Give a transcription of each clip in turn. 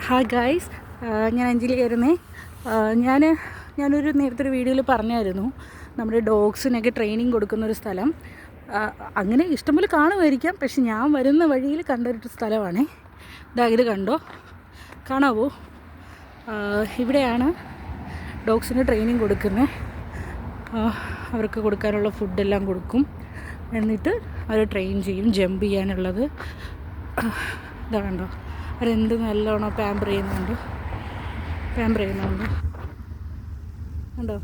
Hi guys, ഞാൻ അഞ്ജലിയായിരുന്നേ. ഞാനൊരു നേരത്തെ ഒരു വീഡിയോയിൽ പറഞ്ഞായിരുന്നു നമ്മുടെ ഡോഗ്സിനൊക്കെ ട്രെയിനിങ് കൊടുക്കുന്നൊരു സ്ഥലം. അങ്ങനെ ഇഷ്ടംപോലെ കാണുമായിരിക്കാം, പക്ഷെ ഞാൻ വരുന്ന വഴിയിൽ കണ്ടൊരു സ്ഥലമാണേ. ഇത് കണ്ടോ, കാണാവോ? ഇവിടെയാണ് ഡോഗ്സിന് ട്രെയിനിങ് കൊടുക്കുന്നത്. അവർക്ക് കൊടുക്കാനുള്ള ഫുഡെല്ലാം കൊടുക്കും, എന്നിട്ട് അവർ ട്രെയിൻ ചെയ്യും ജമ്പ് ചെയ്യാനുള്ളത്. ഇതാ കണ്ടോ, അവരെന്ത് നല്ലോണം പാമ്പർ ചെയ്യുന്നുണ്ട് കണ്ടോ.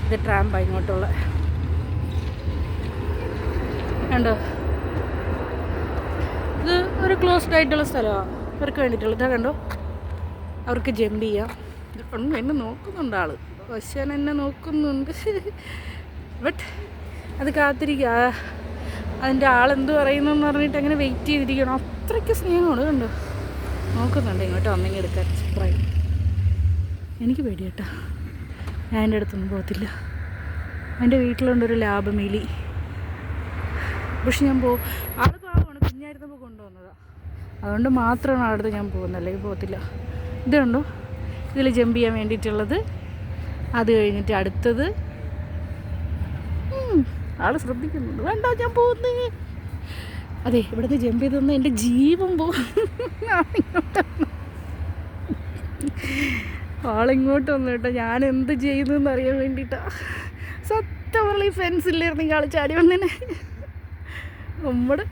ഇത് ട്രാമ്പാണ് ഇങ്ങോട്ടുള്ള, കണ്ടോ. ഇത് ഒരു ക്ലോസ്ഡ് ആയിട്ടുള്ള സ്ഥലമാണ് അവർക്ക് വേണ്ടിയിട്ടുള്ളത്. ഇതാ കണ്ടോ, അവർക്ക് ജമ്പ് ചെയ്യാം. എന്നെ നോക്കുന്നുണ്ട് ആൾ, പക്ഷേ എന്നെ നോക്കുന്നുണ്ട്. ബട്ട് അത് കാത്തിരിക്കുക, അതിൻ്റെ ആളെന്ത് പറയുന്നെന്ന് പറഞ്ഞിട്ട് അങ്ങനെ വെയിറ്റ് ചെയ്തിരിക്കണം. അത്രയ്ക്ക് സ്നേഹമാണ്, കണ്ടോ. നോക്കുന്നുണ്ട് ഇങ്ങോട്ട് വന്നെങ്കിൽ എടുക്കാൻ. സൂപ്പറായി. എനിക്ക് പേടി കേട്ടോ, ഞാൻ എൻ്റെ അടുത്തൊന്നും പോകത്തില്ല. എൻ്റെ വീട്ടിലുണ്ടൊരു ലാബ് മിലി, പക്ഷെ ഞാൻ ആൾ പാവമാണ്, കുഞ്ഞായിരുന്നപ്പോൾ കൊണ്ടുവന്നതാണ്. അതുകൊണ്ട് മാത്രമാണ് അടുത്ത് ഞാൻ പോകുന്നത്, അല്ലെങ്കിൽ പോകത്തില്ല. ഇത് കണ്ടോ, ഇതിൽ ജമ്പ് ചെയ്യാൻ വേണ്ടിയിട്ടുള്ളത്. അത് കഴിഞ്ഞിട്ട് അടുത്തത് ആൾ ശ്രദ്ധിക്കുന്നുണ്ട്. വേണ്ട, ഞാൻ പോകുന്നേ. അതെ, ഇവിടുന്ന് ജമ്പ് ചെയ്ത് തന്നാൽ എൻ്റെ ജീവൻ പോകും. ആളിങ്ങോട്ട് വന്നു കേട്ടോ, ഞാൻ എന്ത് ചെയ്യുന്നതെന്ന് അറിയാൻ വേണ്ടിയിട്ടാണ്. സത്യം പറഞ്ഞാൽ ഈ ഫെൻസ് ഇല്ലായിരുന്നെങ്കിൽ ആൾ ചാടി വന്നേനെ. നമ്മുടെ